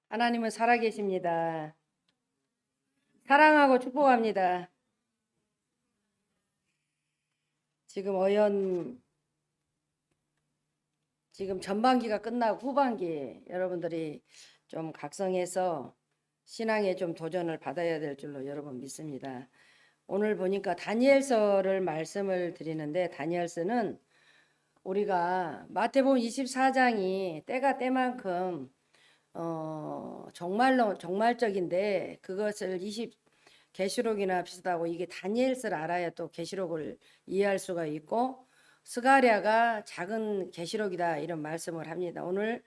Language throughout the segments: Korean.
하나님은 살아계십니다. 사랑하고 축복합니다. 지금 전반기가 끝나고 후반기 여러분들이 좀 각성해서 신앙에 좀 도전을 받아야 될 줄로 여러분 믿습니다. 오늘 보니까 다니엘서를 말씀을 드리는데, 다니엘서는 우리가 마태복음 24장이 때가 때만큼 정말로 정말적인데, 그것을 계시록이나 비슷하고 이게 다니엘서를 알아야 또 계시록을 이해할 수가 있고, 스가랴가 작은 계시록이다 이런 말씀을 합니다. 오늘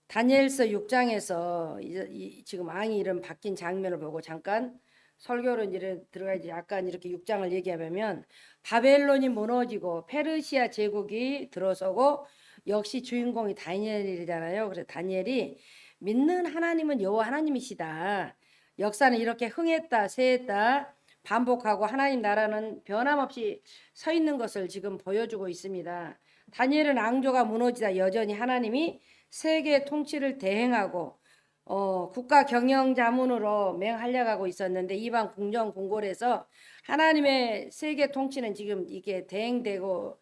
다니엘서 6장에서 지금 왕이 이런 바뀐 장면을 보고 잠깐 설교로 이제 들어가야지. 약간 이렇게 6장을 얘기하면 바벨론이 무너지고 페르시아 제국이 들어서고, 역시 주인공이 다니엘이잖아요. 그래서 다니엘이 믿는 하나님은 여호와 하나님이시다. 역사는 이렇게 흥했다 쇠했다 반복하고 하나님 나라는 변함없이 서 있는 것을 지금 보여주고 있습니다. 다니엘은 앙조가 무너지다 여전히 하나님이 세계 통치를 대행하고 국가 경영 자문으로 맹활약하고 있었는데, 이방 궁정 궁궐에서 하나님의 세계 통치는 지금 이게 대행되고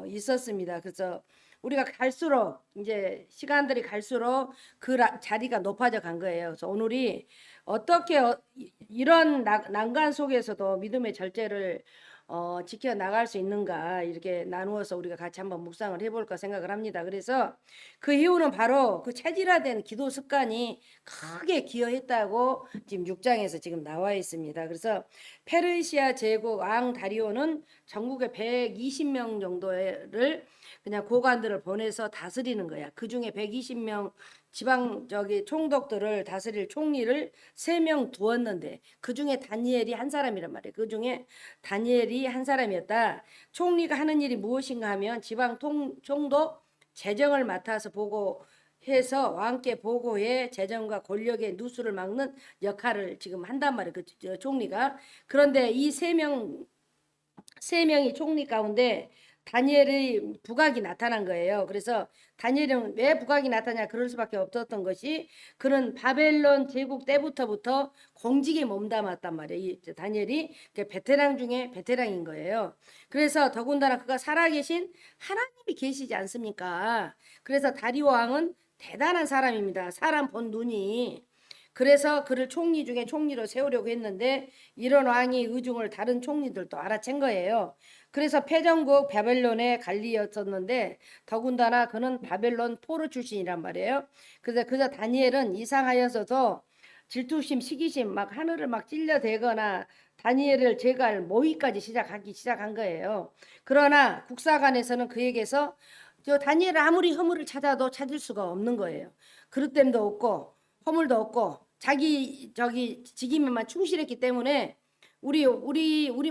있었습니다. 그래서 우리가 갈수록 이제 시간들이 갈수록 그 자리가 높아져 간 거예요. 그래서 오늘이 어떻게 이런 난간 속에서도 믿음의 절제를 지켜 나갈 수 있는가, 이렇게 나누어서 우리가 같이 한번 묵상을 해볼까 생각을 합니다. 그래서 그 이유는 바로 그 체질화된 기도 습관이 크게 기여했다고 지금 6장에서 지금 나와 있습니다. 그래서 페르시아 제국 왕 다리오는 전국에 120명 정도를 그냥 고관들을 보내서 다스리는 거야. 그 중에 120명 지방 총독들을 다스릴 총리를 3명 두었는데, 그 중에 다니엘이 한 사람이란 말이에요. 그 중에 다니엘이 한 사람이었다. 총리가 하는 일이 무엇인가 하면 지방 총독 재정을 맡아서 보고해서 왕께 보고해 재정과 권력의 누수를 막는 역할을 지금 한단 말이에요. 그 총리가. 그런데 이 세 명이 총리 가운데 다니엘의 부각이 나타난 거예요. 그래서 다니엘은 왜 부각이 나타나냐, 그럴 수밖에 없었던 것이, 그는 바벨론 제국 때부터 공직에 몸담았단 말이에요. 이 다니엘이 베테랑 중에 베테랑인 거예요. 그래서 더군다나 그가 살아계신 하나님이 계시지 않습니까? 그래서 다리오 왕은 대단한 사람입니다. 사람 본 눈이. 그래서 그를 총리 중에 총리로 세우려고 했는데, 이런 왕의 의중을 다른 총리들도 알아챈 거예요. 그래서 패전국 바벨론의 관리였었는데, 더군다나 그는 바벨론 포로 출신이란 말이에요. 그래서 다니엘은 이상하여서도 질투심, 시기심, 막 하늘을 막 찔러대거나 다니엘을 제거할 모의까지 시작한 거예요. 그러나 국사관에서는 그에게서 저 다니엘을 아무리 허물을 찾아도 찾을 수가 없는 거예요. 그릇됨도 없고 허물도 없고 자기 직임에만 충실했기 때문에 우리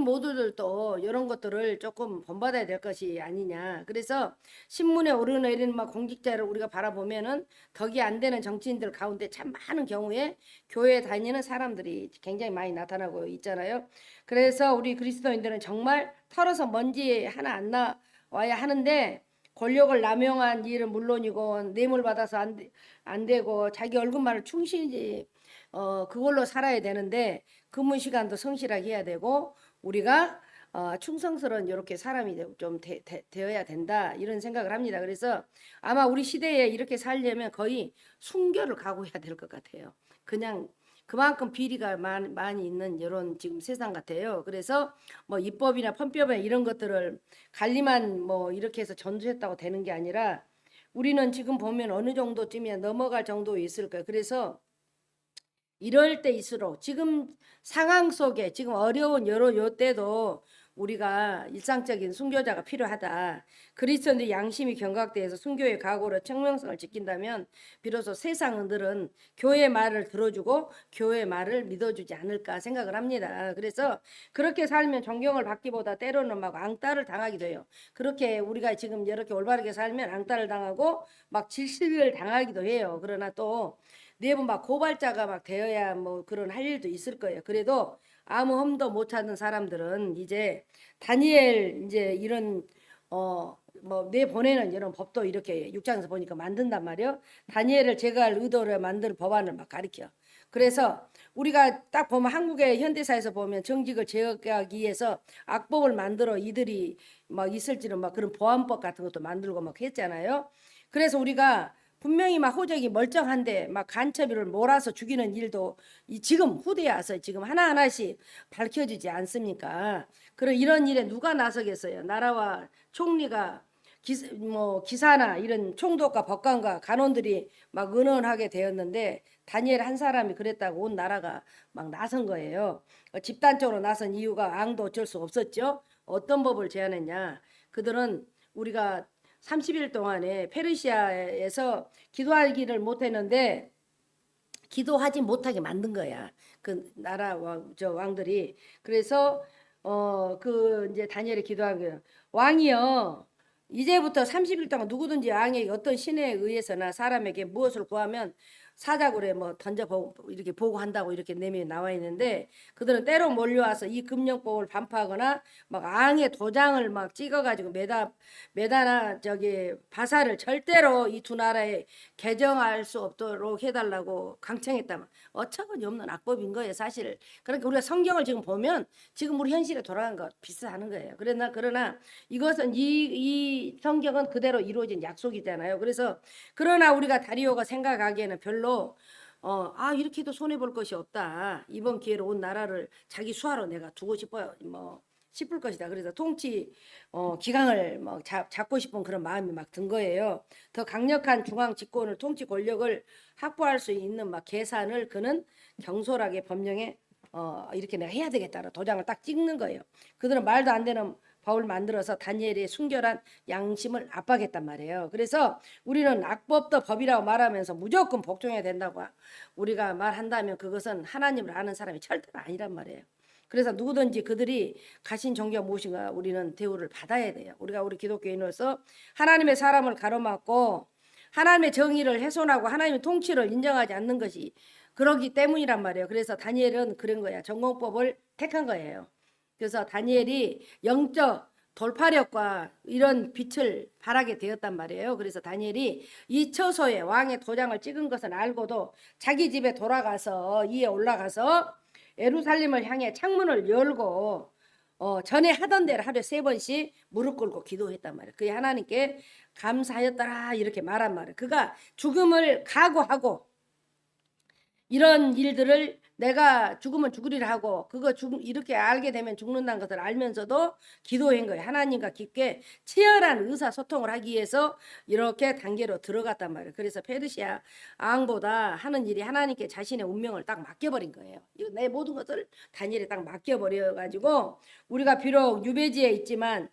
모두들도 이런 것들을 조금 본받아야 될 것이 아니냐. 그래서 신문에 오르내리는 막 공직자를 우리가 바라보면은 덕이 안 되는 정치인들 가운데 참 많은 경우에 교회에 다니는 사람들이 굉장히 많이 나타나고 있잖아요. 그래서 우리 그리스도인들은 정말 털어서 먼지 하나 안 나와야 하는데, 권력을 남용한 일은 물론이고 뇌물 받아서 안 되고 자기 월급만을 충실히 그걸로 살아야 되는데, 근무 시간도 성실하게 해야 되고 우리가 충성스러운 이렇게 사람이 좀 되어야 된다, 이런 생각을 합니다. 그래서 아마 우리 시대에 이렇게 살려면 거의 순교를 각오해야 될 것 같아요. 그냥 그만큼 비리가 많이 있는 이런 지금 세상 같아요. 그래서 뭐 입법이나 편법이나 이런 것들을 관리만 뭐 이렇게 해서 전수했다고 되는 게 아니라, 우리는 지금 보면 어느 정도쯤이야 넘어갈 정도에 있을 거예요. 그래서 이럴 때일수록 지금 상황 속에 지금 어려운 요 때도 우리가 일상적인 순교자가 필요하다. 그리스도인의 양심이 경각돼서 순교의 각오로 청명성을 지킨다면 비로소 세상들은 교회의 말을 들어주고 교회의 말을 믿어주지 않을까 생각을 합니다. 그래서 그렇게 살면 존경을 받기보다 때로는 막 앙따를 당하기도 해요. 그렇게 우리가 지금 이렇게 올바르게 살면 앙따를 당하고 막 질식을 당하기도 해요. 그러나 또 내부 막 고발자가 막 되어야 뭐 그런 할 일도 있을 거예요. 그래도 아무 험도 못 찾는 사람들은 이제 다니엘 이제 이런 뭐 내보내는 이런 법도 이렇게 6장에서 보니까 만든단 말이에요. 다니엘을 제거할 의도를 만들 법안을 막 가리켜. 그래서 우리가 딱 보면 한국의 현대사에서 보면 정직을 제거하기 위해서 악법을 만들어 이들이 막 있을지는 막 그런 보안법 같은 것도 만들고 막 했잖아요. 그래서 우리가 분명히 막 호적이 멀쩡한데 막 간첩이를 몰아서 죽이는 일도 지금 후대에 와서 지금 하나하나씩 밝혀지지 않습니까? 그런 이런 일에 누가 나서겠어요? 나라와 총리가 기사나 이런 총독과 법관과 간원들이 막 의논하게 되었는데 다니엘 한 사람이 그랬다고 온 나라가 막 나선 거예요. 집단적으로 나선 이유가 앙도 어쩔 수 없었죠. 어떤 법을 제안했냐? 그들은 우리가 30일 동안에 페르시아에서 기도하기를 못했는데 기도하지 못하게 만든 거야. 그 나라 왕들이. 그래서 그 이제 다니엘이 기도한 거예요. 왕이여, 이제부터 30일 동안 누구든지 왕에게 어떤 신에 의해서나 사람에게 무엇을 구하면 사자굴에 뭐 던져보고 이렇게 보고한다고 이렇게 내면에 나와 있는데 그들은 때로 몰려와서 이 금령법을 반파하거나 막 앙의 도장을 막 찍어가지고 메다나 저기 바사를 절대로 이 두 나라에 개정할 수 없도록 해달라고 강청했다면 어처구니 없는 악법인 거예요 사실. 그러니까 우리가 성경을 지금 보면 지금 우리 현실에 돌아간 거 비슷하는 거예요. 그러나 이것은 이 성경은 그대로 이루어진 약속이잖아요. 그래서 그러나 우리가 다리오가 생각하기에는 별로 이렇게도 손해 볼 것이 없다. 이번 기회로 온 나라를 자기 수하로 내가 두고 싶어요. 뭐 싶을 것이다. 그래서 통치 기강을 뭐 잡고 싶은 그런 마음이 막 든 거예요. 더 강력한 중앙 집권을 통치 권력을 확보할 수 있는 막 계산을 그는 경솔하게 법령에 이렇게 내가 해야 되겠다라 도장을 딱 찍는 거예요. 그들은 말도 안 되는 법을 만들어서 다니엘의 순결한 양심을 압박했단 말이에요. 그래서 우리는 악법도 법이라고 말하면서 무조건 복종해야 된다고 우리가 말한다면 그것은 하나님을 아는 사람이 절대로 아니란 말이에요. 그래서 누구든지 그들이 가신 종교가 무엇인가 우리는 대우를 받아야 돼요. 우리 기독교인으로서 하나님의 사람을 가로막고 하나님의 정의를 훼손하고 하나님의 통치를 인정하지 않는 것이 그러기 때문이란 말이에요. 그래서 다니엘은 그런 거야. 전공법을 택한 거예요. 그래서 다니엘이 영적 돌파력과 이런 빛을 발하게 되었단 말이에요. 그래서 다니엘이 이 처소에 왕의 도장을 찍은 것은 알고도 자기 집에 돌아가서 위에 올라가서 예루살렘을 향해 창문을 열고 전에 하던 대로 하루에 3번씩 무릎 꿇고 기도했단 말이에요. 그게 하나님께 감사하였더라 이렇게 말한 말이에요. 그가 죽음을 각오하고 이런 일들을 내가 죽으면 죽으리라 하고 이렇게 알게 되면 죽는다는 것을 알면서도 기도한 거예요. 하나님과 깊게 치열한 의사소통을 하기 위해서 이렇게 단계로 들어갔단 말이에요. 그래서 페르시아 왕보다 하는 일이 하나님께 자신의 운명을 딱 맡겨버린 거예요. 이거 내 모든 것을 다니엘에 딱 맡겨버려가지고 우리가 비록 유배지에 있지만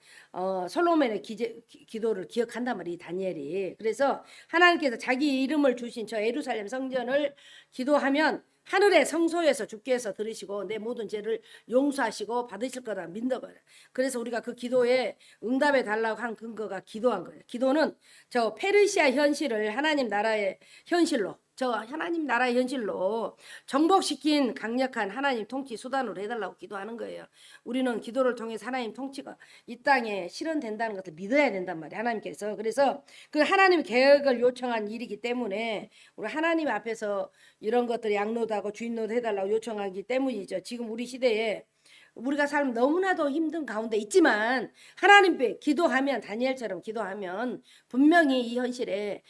솔로몬의 기도를 기억한단 말이에요. 다니엘이. 그래서 하나님께서 자기 이름을 주신 저 예루살렘 성전을 기도하면 하늘의 성소에서 주께서 들으시고 내 모든 죄를 용서하시고 받으실 거다 믿는 거예요. 그래서 우리가 그 기도에 응답해 달라고 한 근거가 기도한 거예요. 기도는 저 페르시아 현실을 하나님 나라의 현실로 하나님 나라의 현실로 정복시킨 강력한 하나님 통치 수단으로 해달라고 기도하는 거예요. 우리는 기도를 통해서 하나님 통치가 이 땅에 실현된다는 것을 믿어야 된단 말이에요. 하나님께서. 그래서 그 하나님 계획을 요청한 일이기 때문에 우리 하나님 앞에서 이런 것들을 양로하고 주인노도 해달라고 요청하기 때문이죠. 지금 우리 시대에 우리가 삶 너무나도 힘든 가운데 있지만 하나님께 기도하면 다니엘처럼 기도하면 분명히 이 현실에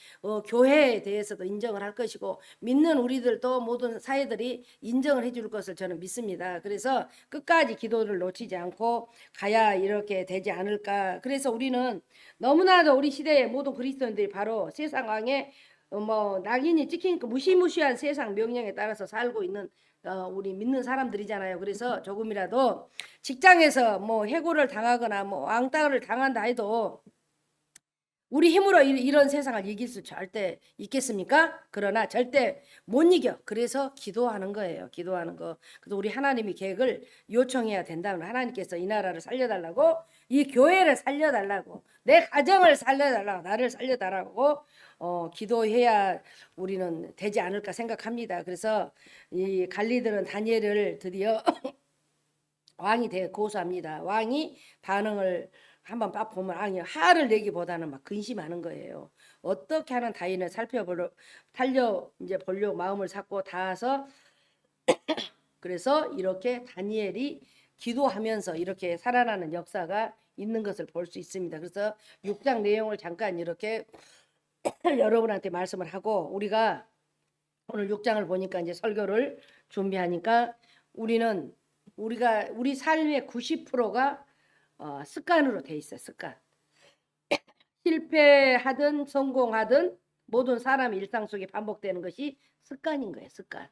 교회에 대해서도 인정을 할 것이고 믿는 우리들도 모든 사회들이 인정을 해줄 것을 저는 믿습니다. 그래서 끝까지 기도를 놓치지 않고 가야 이렇게 되지 않을까. 그래서 우리는 너무나도 우리 시대의 모든 그리스도인들이 바로 세상 왕의 낙인이 찍힌 그 무시무시한 세상 명령에 따라서 살고 있는 우리 믿는 사람들이잖아요. 그래서 조금이라도 직장에서 해고를 당하거나 왕따를 당한다 해도 우리 힘으로 이런 세상을 이길 수 절대 있겠습니까? 그러나 절대 못 이겨. 그래서 기도하는 거예요. 기도하는 거. 그래서 우리 하나님이 계획을 요청해야 된다면 하나님께서 이 나라를 살려달라고 이 교회를 살려달라고 내 가정을 살려달라고 나를 살려달라고 기도해야 우리는 되지 않을까 생각합니다. 그래서 이 갈리들은 다니엘을 드디어 왕이 고소합니다. 왕이 반응을 한번 딱 보면 아니 화를 내기보다는 막 근심하는 거예요. 어떻게 하는 다인을 살려 이제 보려고 마음을 잡고 닿아서 그래서 이렇게 다니엘이 기도하면서 이렇게 살아나는 역사가 있는 것을 볼 수 있습니다. 그래서 6장 내용을 잠깐 이렇게 여러분한테 말씀을 하고 우리가 오늘 6장을 보니까 이제 설교를 준비하니까 우리 삶의 90%가 습관으로 돼 있어요. 습관. 실패하든 성공하든 모든 사람의 일상 속에 반복되는 것이 습관인 거예요. 습관.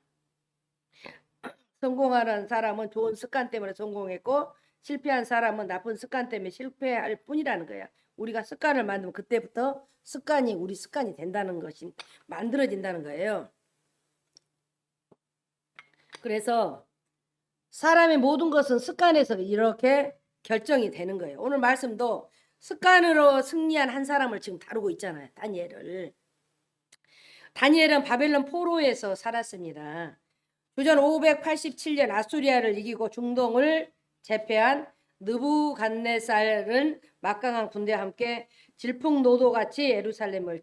성공하는 사람은 좋은 습관 때문에 성공했고 실패한 사람은 나쁜 습관 때문에 실패할 뿐이라는 거야. 우리가 습관을 만들면 그때부터 습관이 우리 습관이 된다는 것이 만들어진다는 거예요. 그래서 사람의 모든 것은 습관에서 이렇게 결정이 되는 거예요. 오늘 말씀도 습관으로 승리한 한 사람을 지금 다루고 있잖아요. 다니엘은 바벨론 포로에서 살았습니다. 주전 587년 아수리아를 이기고 중동을 제패한 느부갓네살은 막강한 군대와 함께 질풍노도같이 예루살렘을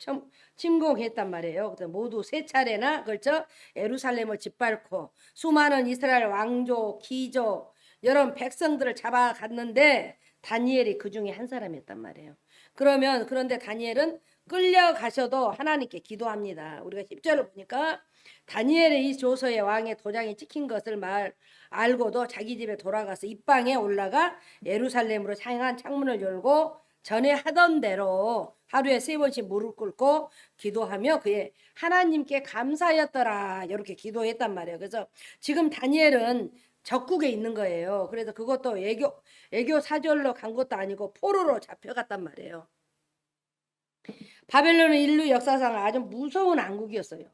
침공했단 말이에요. 그래서 모두 3차례나 걸쳐 예루살렘을 짓밟고 수많은 이스라엘 왕족, 귀족, 여러 백성들을 잡아갔는데 다니엘이 그 중에 한 사람이었단 말이에요. 그런데 다니엘은 끌려가셔도 하나님께 기도합니다. 우리가 10절을 보니까 다니엘의 이 조서에 왕의 도장이 찍힌 것을 알고도 자기 집에 돌아가서 입방에 올라가 예루살렘으로 향한 창문을 열고 전에 하던 대로 하루에 3번씩 무릎 꿇고 기도하며 그의 하나님께 감사하였더라 이렇게 기도했단 말이에요. 그래서 지금 다니엘은 적국에 있는 거예요. 그래서 그것도 애교 사절로 간 것도 아니고 포로로 잡혀갔단 말이에요. 바벨론은 인류 역사상 아주 무서운 왕국이었어요.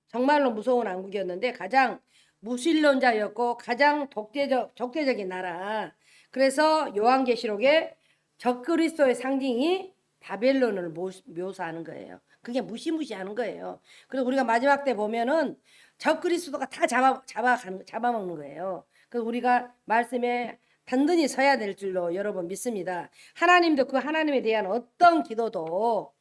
정말로 무서운 왕국이었는데 가장 무신론자였고 가장 적대적인 나라. 그래서 요한계시록에 적그리스도의 상징이 바벨론을 묘사하는 거예요. 그게 무시무시하는 거예요. 그래서 우리가 마지막 때 보면은 적그리스도가 다 잡아먹는 거예요. 그래서 우리가 말씀에 단단히 서야 될 줄로 여러분 믿습니다. 하나님도 그 하나님에 대한 어떤 기도도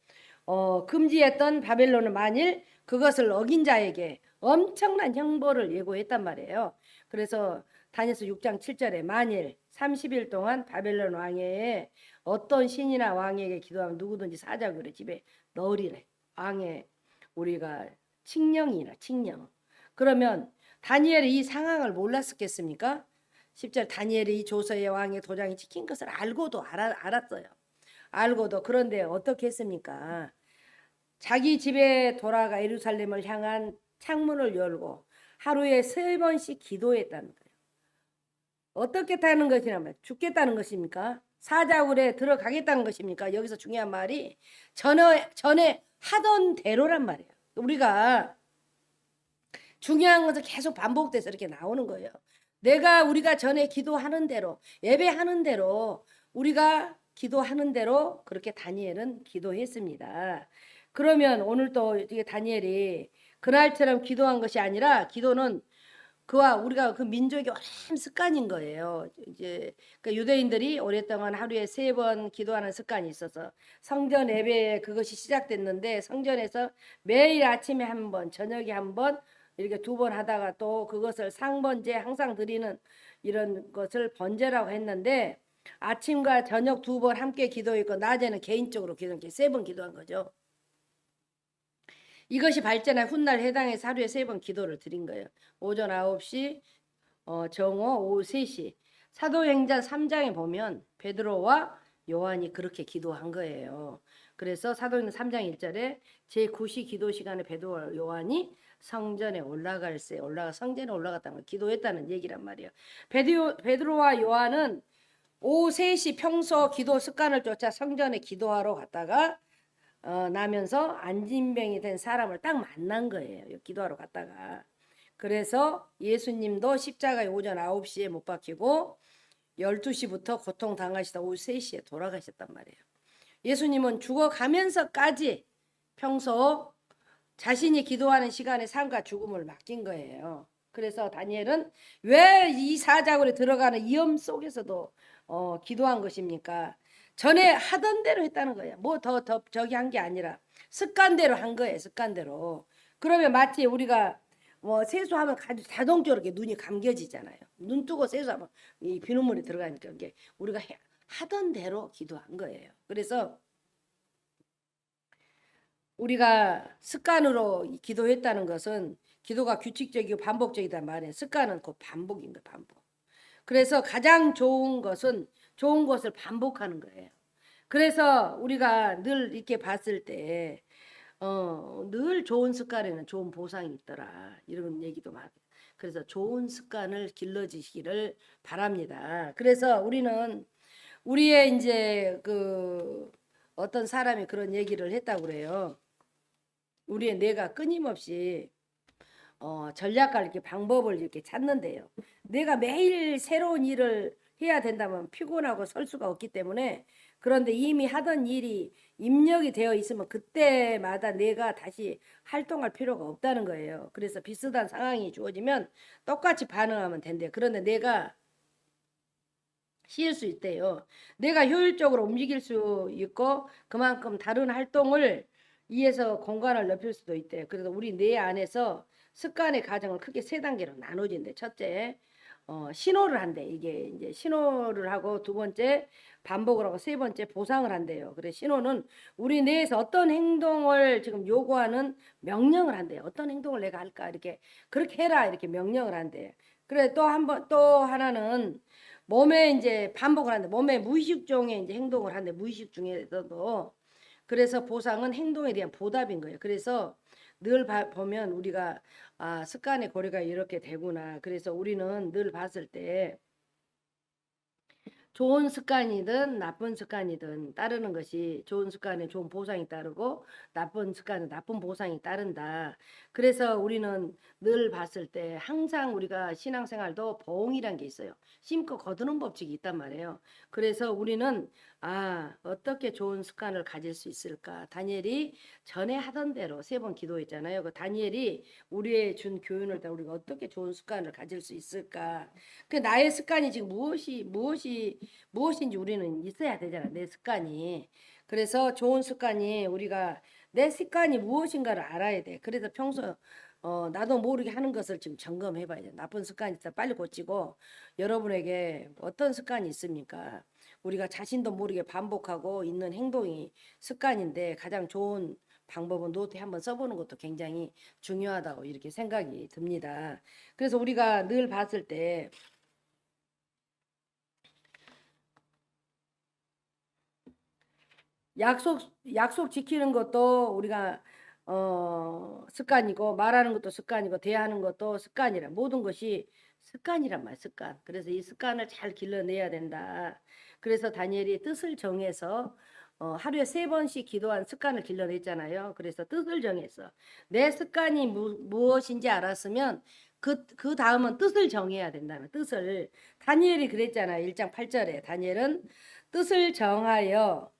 금지했던 바벨론은 만일 그것을 어긴 자에게 엄청난 형벌을 예고했단 말이에요. 그래서 다니엘서 6장 7절에 만일 30일 동안 바벨론 왕의 어떤 신이나 왕에게 기도하면 누구든지 사자굴의 집에 넣으리래. 왕의 우리가 칙령. 그러면 다니엘이 이 상황을 몰랐었겠습니까? 10절 다니엘이 이 조서의 왕의 도장이 찍힌 것을 알고도 알았어요. 알고도 그런데 어떻게 했습니까? 자기 집에 돌아가 예루살렘을 향한 창문을 열고 하루에 3번씩 기도했다는 거예요. 어떻게 타는 것이냐면 죽겠다는 것입니까? 사자굴에 들어가겠다는 것입니까? 여기서 중요한 말이 전에 하던 대로란 말이에요. 우리가 중요한 것은 계속 반복돼서 이렇게 나오는 거예요. 우리가 전에 기도하는 대로 예배하는 대로 우리가 기도하는 대로 그렇게 다니엘은 기도했습니다. 그러면 오늘 또 다니엘이 그날처럼 기도한 것이 아니라 기도는 우리가 그 민족의 오랜 습관인 거예요. 이제 그 유대인들이 오랫동안 하루에 3번 기도하는 습관이 있어서 성전 예배에 그것이 시작됐는데 성전에서 매일 아침에 1번, 저녁에 1번 이렇게 2번 하다가 또 그것을 상번제 항상 드리는 이런 것을 번제라고 했는데 아침과 저녁 2번 함께 기도했고 낮에는 개인적으로 기도한 게 3번 기도한 거죠. 이것이 발전한 훗날 해당해서 하루에 3번 기도를 드린 거예요. 오전 9시, 정오, 오후 3시. 사도행전 3장에 보면 베드로와 요한이 그렇게 기도한 거예요. 그래서 사도행전 3장 1절에 제9시 기도 시간에 베드로와 요한이 성전에 성전에 올라갔다는 걸 기도했다는 얘기란 말이에요. 베드로와 요한은 오후 3시 평소 기도 습관을 쫓아 성전에 기도하러 갔다가 나면서 안진병이 된 사람을 딱 만난 거예요. 기도하러 갔다가. 그래서 예수님도 십자가에 오전 9시에 못 박히고 12시부터 고통당하시다 오후 3시에 돌아가셨단 말이에요. 예수님은 죽어가면서까지 평소 자신이 기도하는 시간에 삶과 죽음을 맡긴 거예요. 그래서 다니엘은 왜 이 사자굴에 들어가는 위험 속에서도 기도한 것입니까? 전에 하던 대로 했다는 거야. 뭐 더 저기 한 게 아니라 습관대로 한 거예요. 습관대로. 그러면 마치 우리가 뭐 세수하면 자동적으로 이렇게 눈이 감겨지잖아요. 눈 뜨고 세수하면 이 비눗물이 들어가니까 이게 우리가 하던 대로 기도한 거예요. 그래서 우리가 습관으로 기도했다는 것은 기도가 규칙적이고 반복적이다 말이에요. 습관은 곧 반복인 거예요. 반복. 그래서 가장 좋은 것은 좋은 것을 반복하는 거예요. 그래서 우리가 늘 이렇게 봤을 때 늘 좋은 습관에는 좋은 보상이 있더라. 이런 얘기도 많아요. 그래서 좋은 습관을 길러지시기를 바랍니다. 그래서 우리는 우리의 이제 그 어떤 사람이 그런 얘기를 했다고 그래요. 우리의 뇌가 끊임없이 전략과 이렇게 방법을 이렇게 찾는데요. 내가 매일 새로운 일을 해야 된다면 피곤하고 설 수가 없기 때문에 그런데 이미 하던 일이 입력이 되어 있으면 그때마다 내가 다시 활동할 필요가 없다는 거예요. 그래서 비슷한 상황이 주어지면 똑같이 반응하면 된대요. 그런데 내가 쉴 수 있대요. 내가 효율적으로 움직일 수 있고 그만큼 다른 활동을 위해서 공간을 넓힐 수도 있대요. 그래서 우리 뇌 안에서 습관의 과정을 크게 세 단계로 나눠진대. 첫째, 신호를 한대. 이게 이제 신호를 하고 두 번째 반복을 하고 세 번째 보상을 한대요. 그래서 신호는 우리 뇌에서 어떤 행동을 지금 요구하는 명령을 한대요. 어떤 행동을 내가 할까 이렇게 그렇게 해라 이렇게 명령을 한대요. 그래 또 하나는 몸에 이제 반복을 하는데 몸의 무의식 중에 이제 행동을 하는데 무의식 중에서도 그래서 보상은 행동에 대한 보답인 거예요. 그래서 늘 보면 우리가 습관의 고리가 이렇게 되구나. 그래서 우리는 늘 봤을 때 좋은 습관이든 나쁜 습관이든 따르는 것이 좋은 습관에 좋은 보상이 따르고 나쁜 습관은 나쁜 보상이 따른다. 그래서 우리는 늘 봤을 때 항상 우리가 신앙생활도 보응이란 게 있어요. 심고 거두는 법칙이 있단 말이에요. 그래서 우리는 어떻게 좋은 습관을 가질 수 있을까? 다니엘이 전에 하던 대로 세 번 기도했잖아요. 그 다니엘이 우리의 준 교훈을 다 우리가 어떻게 좋은 습관을 가질 수 있을까? 그 나의 습관이 지금 무엇인지 우리는 있어야 되잖아. 내 습관이. 그래서 좋은 습관이 우리가 내 습관이 무엇인가를 알아야 돼. 그래서 평소 나도 모르게 하는 것을 지금 점검해 봐야 돼. 나쁜 습관이 있다. 빨리 고치고 여러분에게 어떤 습관이 있습니까? 우리가 자신도 모르게 반복하고 있는 행동이 습관인데 가장 좋은 방법은 노트에 한번 써보는 것도 굉장히 중요하다고 이렇게 생각이 듭니다. 그래서 우리가 늘 봤을 때 약속 지키는 것도 우리가 습관이고 말하는 것도 습관이고 대하는 것도 습관이라 모든 것이 습관이란 말 습관. 그래서 이 습관을 잘 길러내야 된다. 그래서 다니엘이 뜻을 정해서 하루에 3번씩 기도한 습관을 길러냈잖아요. 그래서 뜻을 정해서 내 습관이 무엇인지 알았으면 그 다음은 뜻을 정해야 된다는 뜻을 다니엘이 그랬잖아요. 1장 8절에 다니엘은 뜻을 정하여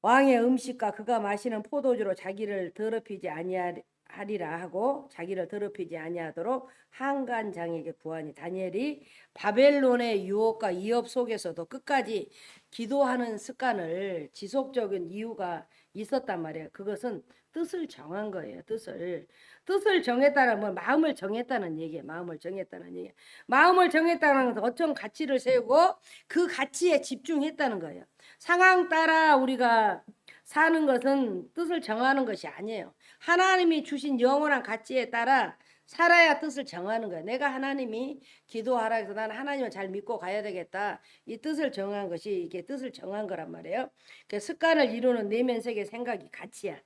왕의 음식과 그가 마시는 포도주로 자기를 더럽히지 아니하리라 하고 자기를 더럽히지 아니하도록 한간장에게 구하니 다니엘이 바벨론의 유혹과 위협 속에서도 끝까지 기도하는 습관을 지속적인 이유가 있었단 말이에요. 그것은 뜻을 정한 거예요. 뜻을 정했다는 건 마음을 정했다는 얘기예요. 마음을 정했다는 얘기. 마음을 정했다는 것은 어떤 가치를 세우고 그 가치에 집중했다는 거예요. 상황 따라 우리가 사는 것은 뜻을 정하는 것이 아니에요. 하나님이 주신 영원한 가치에 따라 살아야 뜻을 정하는 거예요. 내가 하나님이 기도하라 해서 나는 하나님을 잘 믿고 가야 되겠다. 이 뜻을 정한 것이 이게 뜻을 정한 거란 말이에요. 그 습관을 이루는 내면색의 생각이 가치야.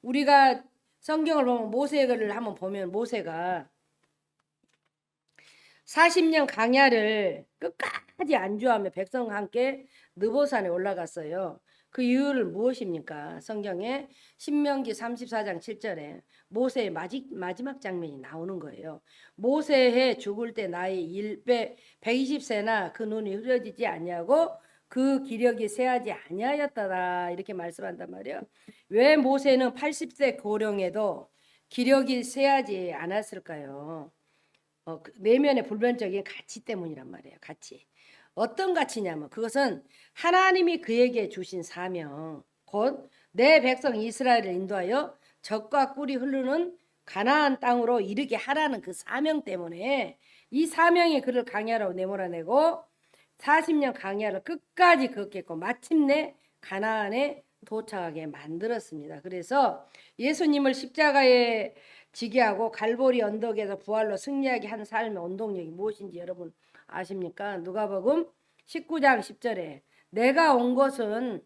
우리가 성경을 보면 모세를 한번 보면 모세가 40년 강야를 끝까지 안주하며 백성과 함께 느보산에 올라갔어요. 그 이유를 무엇입니까? 성경에 신명기 34장 7절에 모세의 마지막 장면이 나오는 거예요. 모세의 죽을 때 나이 120세나 그 눈이 흐려지지 아니하고 그 기력이 쇠하지 아니하였다라 이렇게 말씀한단 말이에요. 왜 모세는 80세 고령에도 기력이 쇠하지 않았을까요? 내면의 불변적인 가치 때문이란 말이에요. 가치. 어떤 가치냐면 그것은 하나님이 그에게 주신 사명, 곧 내 백성 이스라엘을 인도하여 적과 꿀이 흐르는 가나안 땅으로 이르게 하라는 그 사명 때문에 이 사명이 그를 강야로 내몰아내고 40년 강야를 끝까지 걷겠고 마침내 가나안에 도착하게 만들었습니다. 그래서 예수님을 십자가에 지게 하고 갈보리 언덕에서 부활로 승리하게 한 삶의 원동력이 무엇인지 여러분 아십니까? 누가복음 19장 10절에 내가 온 것은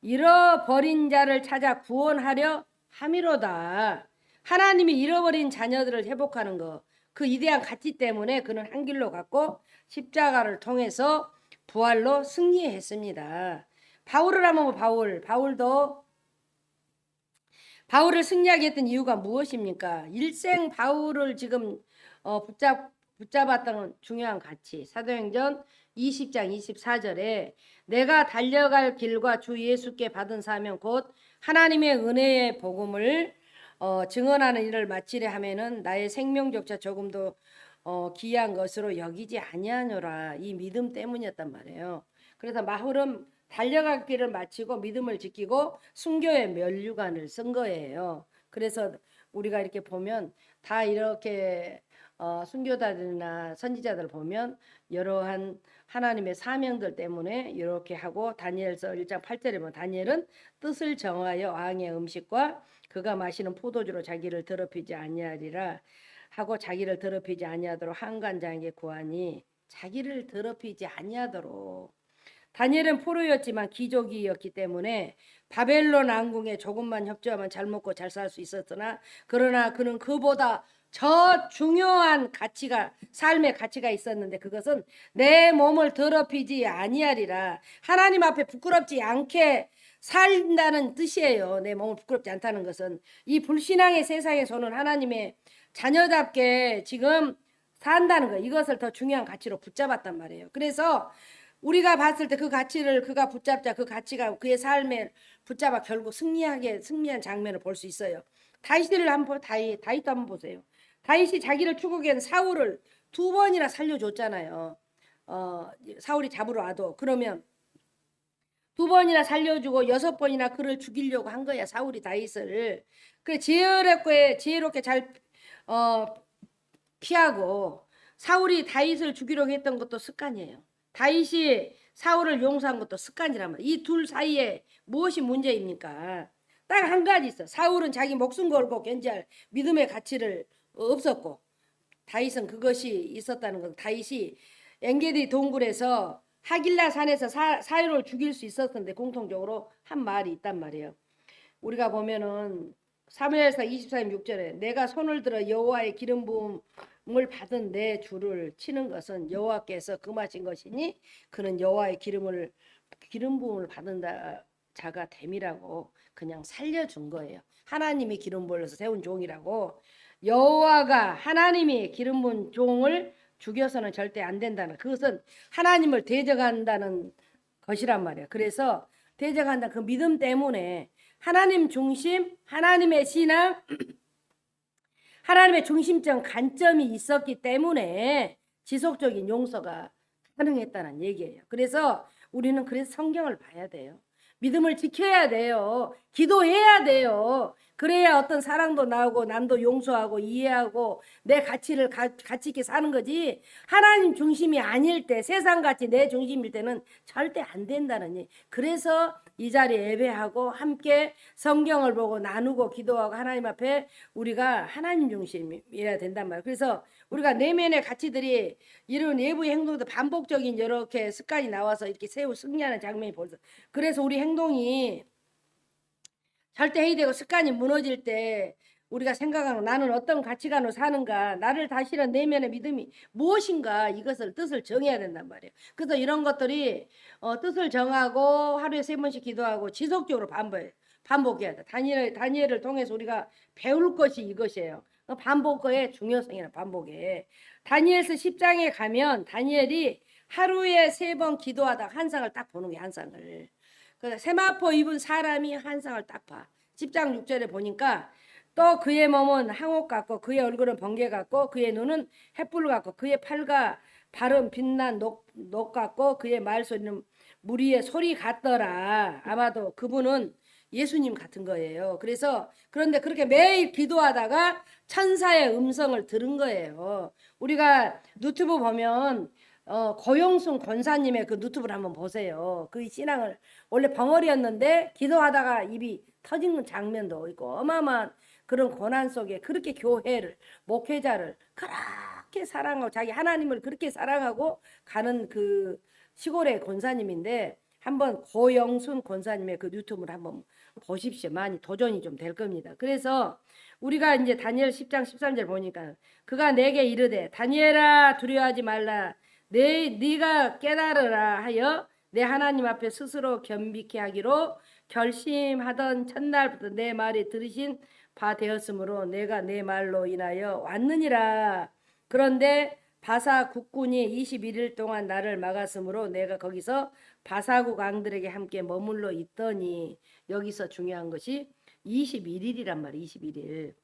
잃어버린 자를 찾아 구원하려 함이로다. 하나님이 잃어버린 자녀들을 회복하는 것, 그 위대한 가치 때문에 그는 한 길로 갔고 십자가를 통해서 부활로 승리했습니다. 바울을 하면 바울을 승리하게 했던 이유가 무엇입니까? 일생 바울을 지금 붙잡았던 중요한 가치. 사도행전 20장 24절에 내가 달려갈 길과 주 예수께 받은 사명 곧 하나님의 은혜의 복음을 증언하는 일을 마치려 하면은 나의 생명조차 조금도 귀한 것으로 여기지 아니하노라. 이 믿음 때문이었단 말이에요. 그래서 바울은 달려갈 길을 마치고 믿음을 지키고 순교의 면류관을 쓴 거예요. 그래서 우리가 이렇게 보면 다 이렇게 순교자들이나 선지자들 보면 여러한 하나님의 사명들 때문에 이렇게 하고 다니엘서 1장 8절에 보면 다니엘은 뜻을 정하여 왕의 음식과 그가 마시는 포도주로 자기를 더럽히지 아니하리라 하고 자기를 더럽히지 아니하도록 한간장에게 구하니 자기를 더럽히지 아니하도록 다니엘은 포로였지만 귀족이었기 때문에 바벨론 왕궁에 조금만 협조하면 잘 먹고 잘 살 수 있었으나 그러나 그는 그보다 저 중요한 가치가 삶의 가치가 있었는데 그것은 내 몸을 더럽히지 아니하리라. 하나님 앞에 부끄럽지 않게 살다는 뜻이에요. 내 몸을 부끄럽지 않다는 것은 이 불신앙의 세상에서는 하나님의 자녀답게 지금 산다는 거 이것을 더 중요한 가치로 붙잡았단 말이에요. 그래서 우리가 봤을 때 그 가치를 그가 붙잡자 그 가치가 그의 삶에 붙잡아 결국 승리한 장면을 볼 수 있어요. 다윗도 한번 보세요. 다윗이 자기를 추구한 사울을 2번이나 살려줬잖아요. 사울이 잡으러 와도 그러면 2번이나 살려주고 6번이나 그를 죽이려고 한 거야. 사울이 다윗을. 그래 지혜롭게 잘 피하고 사울이 다윗을 죽이려고 했던 것도 습관이에요. 다윗이 사울을 용서한 것도 습관이란 말이에요. 이 둘 사이에 무엇이 문제입니까? 딱 한 가지 있어. 사울은 자기 목숨 걸고 견지할 믿음의 가치를 없었고 다윗은 그것이 있었다는 것. 다윗이 엔게디 동굴에서 하길라 산에서 사울을 죽일 수 있었는데 공통적으로 한 말이 있단 말이에요. 우리가 보면은 사무엘서 24장 6절에 내가 손을 들어 여호와의 기름 부음을 받은 내 주를 치는 것은 여호와께서 금하신 것이니 그는 여호와의 기름 부음을 받은 자가 됨이라고 그냥 살려준 거예요. 하나님이 기름 부어서 세운 종이라고. 여호와가 하나님이 기름 부은 종을 죽여서는 절대 안 된다는 그것은 하나님을 대적한다는 것이란 말이에요. 그래서 대적한다 그 믿음 때문에 하나님 중심, 하나님의 신앙, 하나님의 중심적 관점이 있었기 때문에 지속적인 용서가 가능했다는 얘기예요. 그래서 우리는 그래서 성경을 봐야 돼요. 믿음을 지켜야 돼요. 기도해야 돼요. 그래야 어떤 사랑도 나오고 남도 용서하고 이해하고 내 가치를 가치 있게 사는 거지. 하나님 중심이 아닐 때 세상같이 내 중심일 때는 절대 안 된다는 얘기. 그래서 이 자리에 예배하고 함께 성경을 보고 나누고 기도하고 하나님 앞에 우리가 하나님 중심이어야 된단 말이에요. 그래서 우리가 내면의 가치들이 이런 외부의 행동도 반복적인 이렇게 습관이 나와서 이렇게 승리하는 장면이 벌써 그래서 우리 행동이 절대 해이되고 습관이 무너질 때 우리가 생각하는 나는 어떤 가치관으로 사는가 나를 다스리는 내면의 믿음이 무엇인가 이것을 뜻을 정해야 된단 말이에요. 그래서 이런 것들이 뜻을 정하고 하루에 3번씩 기도하고 지속적으로 반복해야 돼. 다니엘을 통해서 우리가 배울 것이 이것이에요. 반복의 중요성이나 반복에 다니엘서 10장에 가면 다니엘이 하루에 3번 기도하다 환상을 딱 보는 게 환상을. 그래서 세마포 입은 사람이 환상을 딱 봐. 10장 6절에 보니까 또 그의 몸은 항옥 같고 그의 얼굴은 번개 같고 그의 눈은 횃불 같고 그의 팔과 발은 빛난 녹 같고 그의 말소리는 무리의 소리 같더라. 아마도 그분은 예수님 같은 거예요. 그래서 그런데 그렇게 매일 기도하다가 천사의 음성을 들은 거예요. 우리가 유튜브 보면 고용순 권사님의 그 유튜브를 한번 보세요. 그 신앙을 원래 벙어리였는데 기도하다가 입이 터지는 장면도 있고 어마어마한 그런 고난 속에 그렇게 교회를 목회자를 그렇게 사랑하고 자기 하나님을 그렇게 사랑하고 가는 그 시골의 권사님인데 한번 고영순 권사님의 그 유튜브를 한번 보십시오. 많이 도전이 좀 될 겁니다. 그래서 우리가 이제 다니엘 10장 13절 보니까 그가 내게 이르되 다니엘아 두려워하지 말라 네가 깨달으라 하여 내 하나님 앞에 스스로 겸비케 하기로 결심하던 첫날부터 내 말이 들으신 바 되었으므로 내가 내 말로 인하여 왔느니라. 그런데 바사 국군이 21일 동안 나를 막았으므로 내가 거기서 바사국 왕들에게 함께 머물러 있더니 여기서 중요한 것이 21일이란 말이에요. 21일.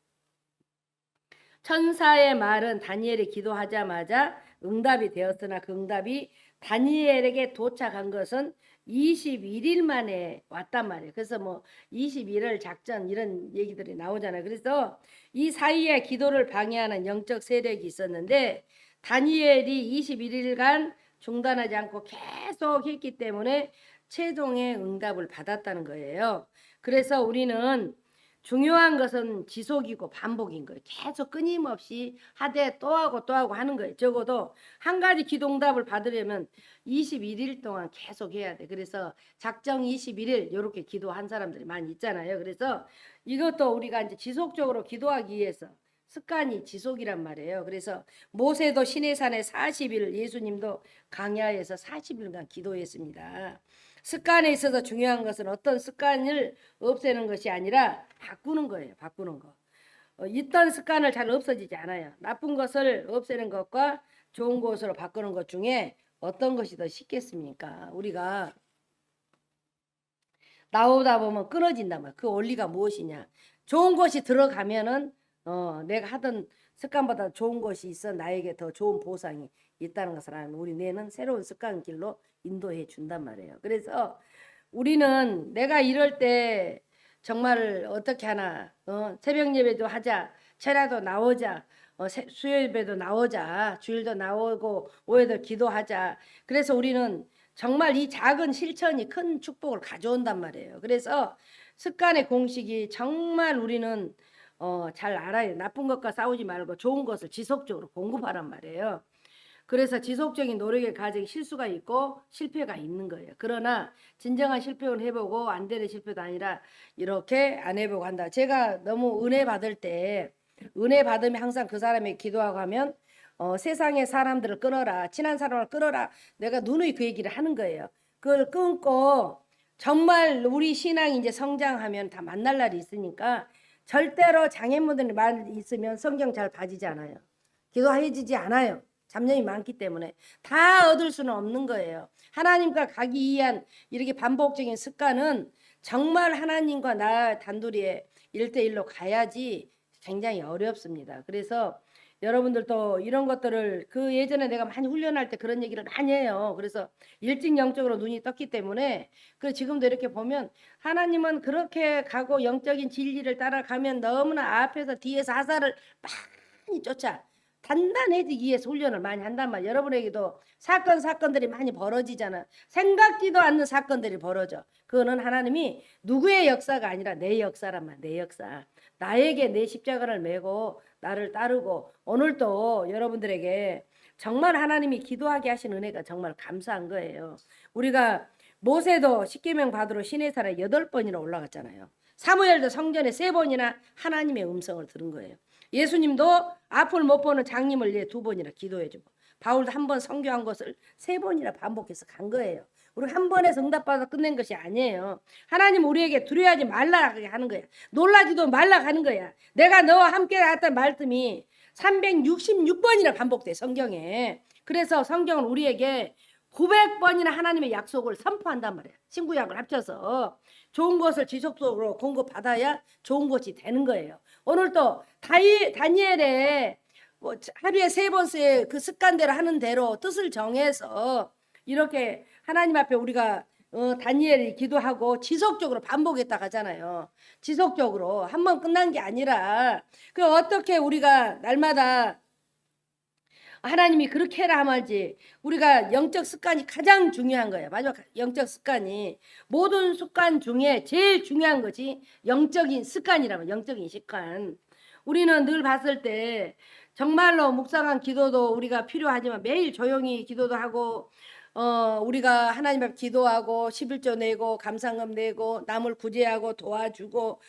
천사의 말은 다니엘이 기도하자마자 응답이 되었으나 그 응답이 다니엘에게 도착한 것은 21일 만에 왔단 말이에요. 그래서 뭐 21일 작전 이런 얘기들이 나오잖아요. 그래서 이 사이에 기도를 방해하는 영적 세력이 있었는데 다니엘이 21일간 중단하지 않고 계속 했기 때문에 최종의 응답을 받았다는 거예요. 그래서 우리는 중요한 것은 지속이고 반복인 거예요. 계속 끊임없이 하되 또 하고 또 하고 하는 거예요. 적어도 한 가지 기도응답을 받으려면 21일 동안 계속 해야 돼. 그래서 작정 21일 이렇게 기도한 사람들이 많이 있잖아요. 그래서 이것도 우리가 이제 지속적으로 기도하기 위해서 습관이 지속이란 말이에요. 그래서 모세도 시내산에 40일, 예수님도 강야에서 40일간 기도했습니다. 습관에 있어서 중요한 것은 어떤 습관을 없애는 것이 아니라 바꾸는 거예요. 바꾸는 거. 있던 습관을 잘 없어지지 않아요. 나쁜 것을 없애는 것과 좋은 것으로 바꾸는 것 중에 어떤 것이 더 쉽겠습니까? 우리가 나오다 보면 끊어진단 말이에요. 그 원리가 무엇이냐? 좋은 것이 들어가면은 내가 하던 습관보다 좋은 것이 있어 나에게 더 좋은 보상이 있다는 것을 아는 우리 뇌는 새로운 습관 길로 인도해 준단 말이에요. 그래서 우리는 내가 이럴 때 정말 어떻게 하나 새벽 예배도 하자, 철야도 나오자, 수요 예배도 나오자, 주일도 나오고 오후에도 기도하자. 그래서 우리는 정말 이 작은 실천이 큰 축복을 가져온단 말이에요. 그래서 습관의 공식이 정말 우리는 잘 알아요. 나쁜 것과 싸우지 말고 좋은 것을 지속적으로 공급하란 말이에요. 그래서 지속적인 노력의 과정에 실수가 있고 실패가 있는 거예요. 그러나 진정한 실패는 해보고 안 되는 실패도 아니라 이렇게 안 해보고 한다. 제가 너무 은혜 받을 때 은혜 받으면 항상 그 사람에게 기도하고 하면 세상의 사람들을 끊어라. 친한 사람을 끊어라. 내가 누누이 그 얘기를 하는 거예요. 그걸 끊고 정말 우리 신앙이 이제 성장하면 다 만날 날이 있으니까 절대로 장애물들이 많이 있으면 성경 잘 봐지지 않아요. 기도해지지 않아요. 잡념이 많기 때문에 다 얻을 수는 없는 거예요. 하나님과 가기 위한 이렇게 반복적인 습관은 정말 하나님과 나 단둘이의 1대1로 가야지 굉장히 어렵습니다. 그래서 여러분들도 이런 것들을 그 예전에 내가 많이 훈련할 때 그런 얘기를 많이 해요. 그래서 일찍 영적으로 눈이 떴기 때문에 그 지금도 이렇게 보면 하나님은 그렇게 가고 영적인 진리를 따라가면 너무나 앞에서 뒤에서 하사를 많이 쫓아 단단해지기 위해서 훈련을 많이 한단 말이에요. 여러분에게도 사건들이 많이 벌어지잖아. 생각지도 않는 사건들이 벌어져. 그거는 하나님이 누구의 역사가 아니라 내 역사란 말이야. 내 역사. 나에게 내 십자가를 메고 나를 따르고 오늘도 여러분들에게 정말 하나님이 기도하게 하신 은혜가 정말 감사한 거예요. 우리가 모세도 십계명 받으러 시내산에 8번이나 올라갔잖아요. 사무엘도 성전에 3번이나 하나님의 음성을 들은 거예요. 예수님도 앞을 못 보는 장님을 위해 2번이나 기도해주고 바울도 한 번 선교한 것을 3번이나 반복해서 간 거예요. 우리 한 번에 응답받아 끝낸 것이 아니에요. 하나님 우리에게 두려워하지 말라 하는 거야. 놀라지도 말라 하는 거야. 내가 너와 함께 갔던 말씀이 366번이나 반복돼 성경에. 그래서 성경은 우리에게 900번이나 하나님의 약속을 선포한단 말이야. 신구약을 합쳐서 좋은 것을 지속적으로 공급받아야 좋은 것이 되는 거예요. 오늘도 다니엘의 뭐 하루에 3번씩 그 습관대로 하는 대로 뜻을 정해서 이렇게 하나님 앞에 우리가 다니엘이 기도하고 지속적으로 반복했다 하잖아요. 지속적으로 한 번 끝난 게 아니라 그 어떻게 우리가 날마다 하나님이 그렇게 해라 하지. 우리가 영적 습관이 가장 중요한 거예요. 마지막 영적 습관이 모든 습관 중에 제일 중요한 것이 영적인 습관이라면 영적인 습관. 우리는 늘 봤을 때 정말로 묵상한 기도도 우리가 필요하지만 매일 조용히 기도도 하고 우리가 하나님 앞에 기도하고 11조 내고 감상금 내고 남을 구제하고 도와주고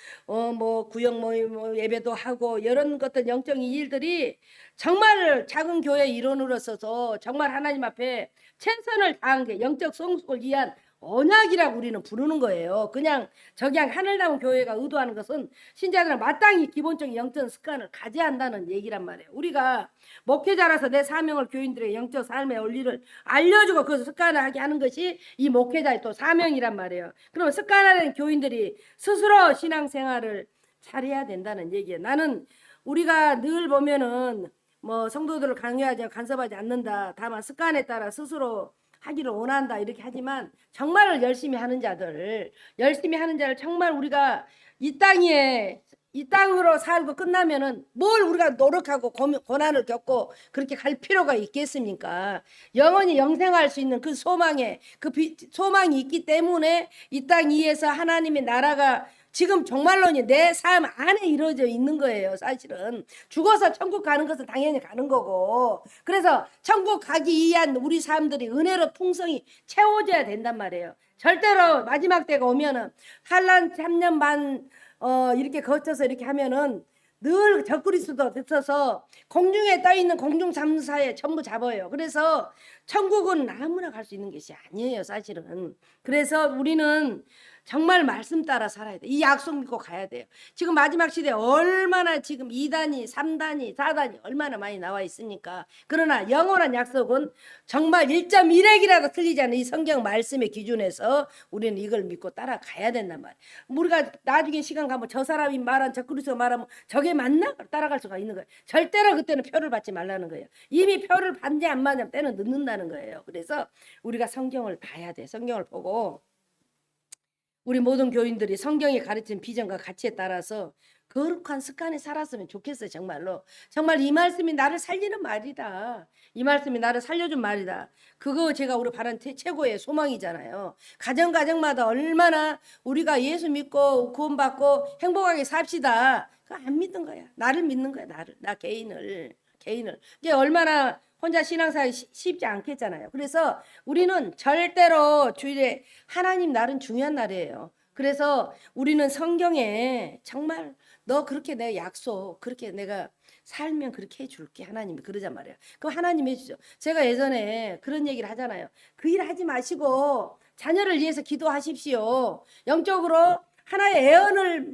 뭐 구역 모임 예배도 하고 이런 것들 영적인 일들이 정말 작은 교회 일원으로서도 정말 하나님 앞에 최선을 다한 게 영적 성숙을 위한 언약이라고 우리는 부르는 거예요. 그냥 저기양 하늘나온 교회가 의도하는 것은 신자들은 마땅히 기본적인 영적 습관을 가져야 한다는 얘기란 말이에요. 우리가 목회자라서 내 사명을 교인들의 영적 삶의 원리를 알려주고 그 습관화하게 하는 것이 이 목회자의 또 사명이란 말이에요. 그러면 습관화된 교인들이 스스로 신앙생활을 잘해야 된다는 얘기예요. 나는 우리가 늘 보면은 뭐 성도들을 강요하지 간섭하지 않는다. 다만 습관에 따라 스스로 하기를 원한다 이렇게 하지만 정말 열심히 하는 자를 정말 우리가 이 땅으로 살고 끝나면은 뭘 우리가 노력하고 고난을 겪고 그렇게 갈 필요가 있겠습니까? 영원히 영생할 수 있는 그 소망이 있기 때문에 이 땅 위에서 하나님의 나라가 지금 정말로 내 삶 안에 이루어져 있는 거예요. 사실은 죽어서 천국 가는 것은 당연히 가는 거고, 그래서 천국 가기 위한 우리 사람들이 은혜로 풍성히 채워져야 된단 말이에요. 절대로 마지막 때가 오면은 환난 3년 반 이렇게 거쳐서 이렇게 하면은 늘 적그리스도 됐어서 공중에 떠 있는 공중 잠수사에 전부 잡아요. 그래서 천국은 아무나 갈 수 있는 것이 아니에요, 사실은. 그래서 우리는 정말 말씀 따라 살아야 돼. 이 약속 믿고 가야 돼요. 지금 마지막 시대에 얼마나 지금 2단위, 3단위, 4단위 얼마나 많이 나와 있으니까. 그러나 영원한 약속은 정말 1.1핵이라도 틀리지 않은 이 성경 말씀의 기준에서 우리는 이걸 믿고 따라가야 된단 말이에요. 우리가 나중에 시간 가면 저 사람이 말한 저 그리스도 말하면 저게 맞나? 따라갈 수가 있는 거예요. 절대로 그때는 표를 받지 말라는 거예요. 이미 표를 받지 안 받으면 때는 늦는다는 거예요. 그래서 우리가 성경을 봐야 돼. 성경을 보고 우리 모든 교인들이 성경이 가르친 비전과 가치에 따라서 거룩한 습관에 살았으면 좋겠어요. 정말로. 정말 이 말씀이 나를 살리는 말이다. 이 말씀이 나를 살려준 말이다. 그거 제가 우리 바란 최고의 소망이잖아요. 가정마다 얼마나 우리가 예수 믿고 구원받고 행복하게 삽시다. 그거 안 믿는 거야. 나를 믿는 거야. 나 개인을. 이게 얼마나 혼자 신앙생활이 쉽지 않겠잖아요. 그래서 우리는 절대로 주일에 하나님 날은 중요한 날이에요. 그래서 우리는 성경에 정말 너 그렇게 내 약속 그렇게 내가 살면 그렇게 해줄게 하나님이 그러단 말이에요. 그럼 하나님 해주죠. 제가 예전에 그런 얘기를 하잖아요. 그 일 하지 마시고 자녀를 위해서 기도하십시오. 영적으로 하나의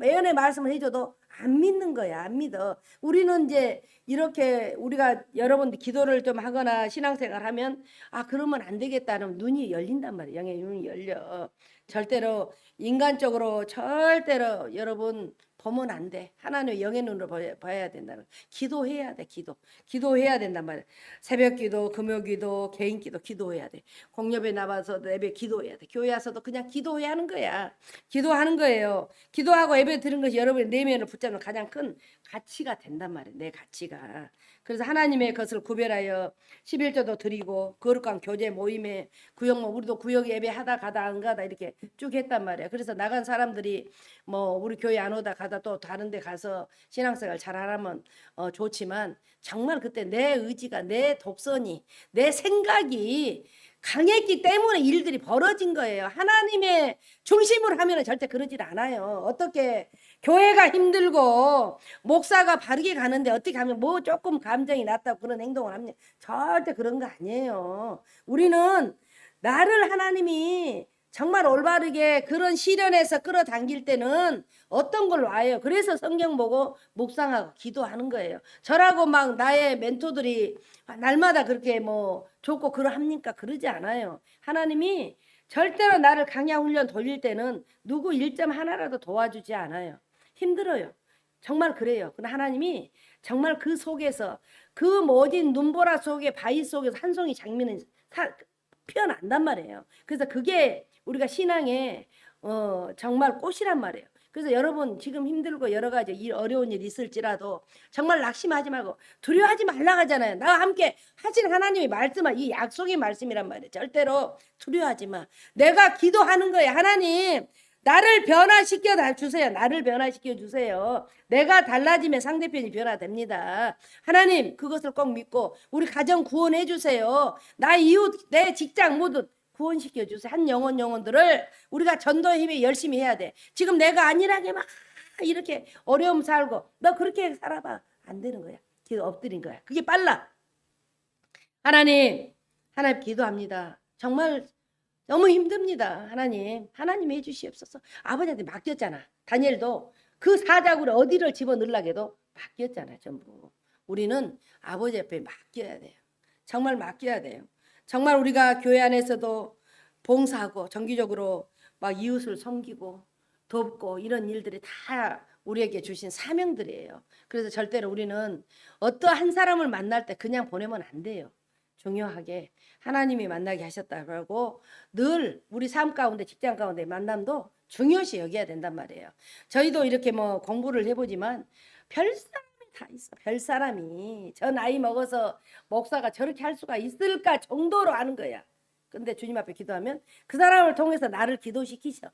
애언의 말씀을 해줘도 안 믿는 거야. 안 믿어. 우리는 이제 이렇게 우리가 여러분들 기도를 좀 하거나 신앙생활 하면 그러면 안 되겠다는 눈이 열린단 말이에요. 영의 눈이 열려. 절대로 인간적으로 절대로 여러분 보면 안 돼. 하나님의 영의 눈으로 봐야 된다는. 기도해야 돼. 기도해야 된단 말이야. 새벽 기도, 금요 기도, 개인 기도 기도해야 돼. 공업에 나와서 예배 기도해야 돼. 교회 와서도 그냥 기도해야 하는 거야. 기도하는 거예요. 기도하고 예배 드는 것이 여러분의 내면을 붙잡는 가장 큰 가치가 된단 말이에요. 내 가치가. 그래서 하나님의 것을 구별하여 11조도 드리고 거룩한 교제 모임에 우리도 구역 예배 하다 가다 안 가다 이렇게 쭉 했단 말이에요. 그래서 나간 사람들이 뭐 우리 교회 안 오다 가다 또 다른 데 가서 신앙생활 잘하라면 좋지만 정말 그때 내 의지가 내 독선이 내 생각이 강했기 때문에 일들이 벌어진 거예요. 하나님의 중심으로 하면 절대 그러질 않아요. 어떻게 교회가 힘들고 목사가 바르게 가는데 어떻게 하면 뭐 조금 감정이 낮다고 그런 행동을 합니까? 절대 그런 거 아니에요. 우리는 나를 하나님이 정말 올바르게 그런 시련에서 끌어당길 때는 어떤 걸 와요. 그래서 성경 보고 묵상하고 기도하는 거예요. 저라고 막 나의 멘토들이 날마다 그렇게 뭐 좋고 그러합니까? 그러지 않아요. 하나님이 절대로 나를 강야 훈련 돌릴 때는 누구 1점 하나라도 도와주지 않아요. 힘들어요. 정말 그래요. 근데 하나님이 정말 그 속에서 그 모든 눈보라 속에 바위 속에서 한 송이 장미는 피어난단 말이에요. 그래서 그게 우리가 신앙의 정말 꽃이란 말이에요. 그래서 여러분 지금 힘들고 여러 가지 어려운 일 있을지라도 정말 낙심하지 말고 두려워하지 말라 하잖아요. 나와 함께 하신 하나님의 말씀은 이 약속의 말씀이란 말이에요. 절대로 두려워하지 마. 내가 기도하는 거예요. 하나님 나를 변화시켜 주세요. 나를 변화시켜 주세요. 내가 달라지면 상대편이 변화됩니다. 하나님 그것을 꼭 믿고 우리 가정 구원해 주세요. 나 이웃 내 직장 모두 구원시켜 주세요. 한 영혼들을 우리가 전도의 힘에 열심히 해야 돼. 지금 내가 안일하게 막 이렇게 어려움 살고 너 그렇게 살아봐. 안 되는 거야. 기도 엎드린 거야. 그게 빨라. 하나님 기도합니다. 정말 너무 힘듭니다. 하나님 해주시옵소서. 아버지한테 맡겼잖아. 다니엘도 그 사자굴에 어디를 집어넣으려고 해도 맡겼잖아. 전부. 우리는 아버지 앞에 맡겨야 돼요. 정말 맡겨야 돼요. 정말 우리가 교회 안에서도 봉사하고 정기적으로 막 이웃을 섬기고 돕고 이런 일들이 다 우리에게 주신 사명들이에요. 그래서 절대로 우리는 어떠한 사람을 만날 때 그냥 보내면 안 돼요. 중요하게 하나님이 만나게 하셨다고 늘 우리 삶 가운데 직장 가운데 만남도 중요시 여겨야 된단 말이에요. 저희도 이렇게 뭐 공부를 해보지만 별 사람이 다 있어. 별 사람이 저 나이 먹어서 목사가 저렇게 할 수가 있을까 정도로 아는 거야. 근데 주님 앞에 기도하면 그 사람을 통해서 나를 기도시키셔.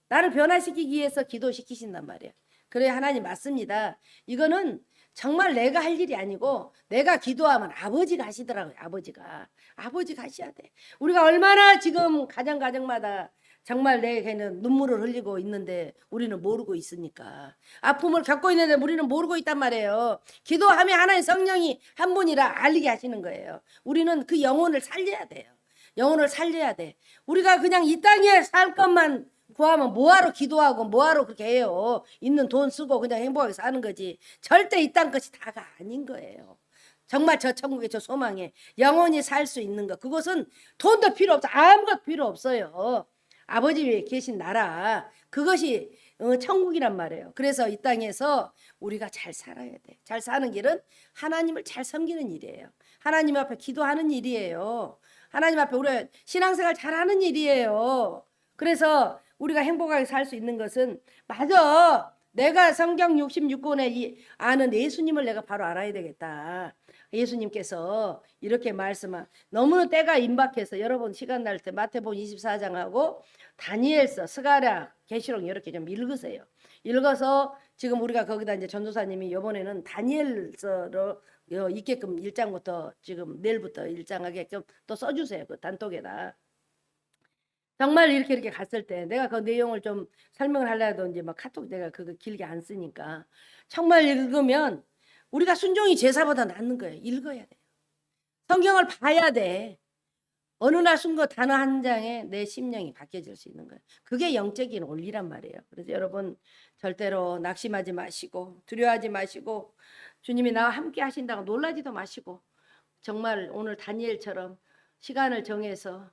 나를 변화시키기 위해서 기도시키신단 말이에요. 그래 하나님 맞습니다. 이거는 정말 내가 할 일이 아니고 내가 기도하면 아버지가 하시더라고요. 아버지가 하셔야 돼. 우리가 얼마나 지금 가정마다 정말 내게는 눈물을 흘리고 있는데 우리는 모르고 있으니까. 아픔을 겪고 있는데 우리는 모르고 있단 말이에요. 기도하면 하나님 성령이 한 분이라 알리게 하시는 거예요. 우리는 그 영혼을 살려야 돼요. 영혼을 살려야 돼. 우리가 그냥 이 땅에 살 것만 구하면 뭐하러 기도하고 뭐하러 그렇게 해요. 있는 돈 쓰고 그냥 행복하게 사는 거지. 절대 이 땅 것이 다가 아닌 거예요. 정말 저 천국의 저 소망에 영원히 살 수 있는 것. 그것은 돈도 필요 없어. 아무것도 필요 없어요. 아버지 계신 나라. 그것이 천국이란 말이에요. 그래서 이 땅에서 우리가 잘 살아야 돼. 잘 사는 길은 하나님을 잘 섬기는 일이에요. 하나님 앞에 기도하는 일이에요. 하나님 앞에 우리 신앙생활 잘하는 일이에요. 그래서 우리가 행복하게 살 수 있는 것은 맞아. 내가 성경 66권에 아는 예수님을 내가 바로 알아야 되겠다. 예수님께서 이렇게 말씀한 너무나 때가 임박해서 여러분 시간 날 때 마태복음 24장하고 다니엘서, 스가랴, 계시록 이렇게 좀 읽으세요. 읽어서 지금 우리가 거기다 이제 전도사님이 이번에는 다니엘서로 있게끔 1장부터 지금 내일부터 1장 하게끔 또 써주세요. 그 단톡에다. 정말 이렇게 갔을 때 내가 그 내용을 좀 설명을 하려도 이제 막 카톡 내가 그거 길게 안 쓰니까 정말 읽으면 우리가 순종이 제사보다 낫는 거예요. 읽어야 돼요. 성경을 봐야 돼. 어느 날 순간 단어 한 장에 내 심령이 바뀌어질 수 있는 거예요. 그게 영적인 원리란 말이에요. 그래서 여러분 절대로 낙심하지 마시고 두려워하지 마시고 주님이 나와 함께 하신다고 놀라지도 마시고 정말 오늘 다니엘처럼 시간을 정해서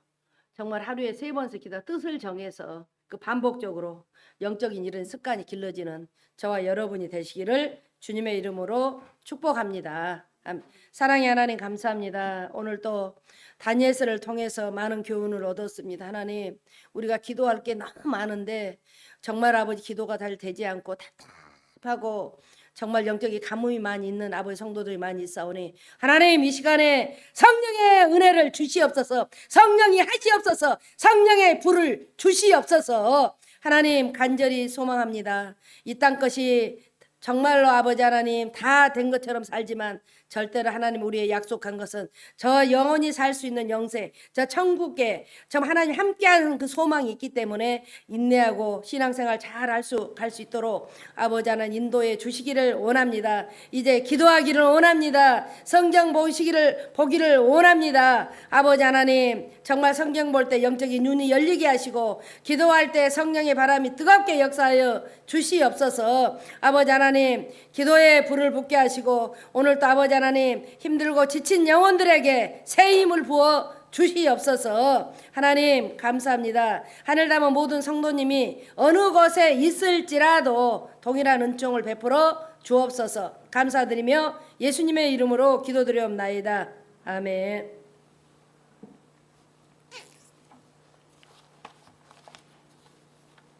정말 하루에 3번씩 기도 뜻을 정해서 그 반복적으로 영적인 이런 습관이 길러지는 저와 여러분이 되시기를 주님의 이름으로 축복합니다. 사랑의 하나님 감사합니다. 오늘 또 다니엘서를 통해서 많은 교훈을 얻었습니다. 하나님 우리가 기도할 게 너무 많은데 정말 아버지 기도가 잘 되지 않고 답답하고 정말 영적인 가뭄이 많이 있는 아버지 성도들이 많이 있사오니 하나님 이 시간에 성령의 은혜를 주시옵소서. 성령이 하시옵소서. 성령의 불을 주시옵소서. 하나님 간절히 소망합니다. 이 땅 것이 정말로 아버지 하나님 다 된 것처럼 살지만 절대로 하나님 우리의 약속한 것은 저 영원히 살 수 있는 영생, 저 천국에 저 하나님 함께하는 그 소망이 있기 때문에 인내하고 신앙생활 잘 갈 수 있도록 아버지 하나님 인도해 주시기를 원합니다. 이제 기도하기를 원합니다. 성경 보기를 원합니다. 아버지 하나님 정말 성경 볼 때 영적인 눈이 열리게 하시고 기도할 때 성령의 바람이 뜨겁게 역사하여 주시옵소서. 아버지 하나님 기도에 불을 붙게 하시고 오늘 또 아버지 하나님 힘들고 지친 영혼들에게 새 힘을 부어 주시옵소서. 하나님 감사합니다. 하늘 담은 모든 성도님이 어느 곳에 있을지라도 동일한 은총을 베풀어 주옵소서. 감사드리며 예수님의 이름으로 기도드리옵나이다. 아멘.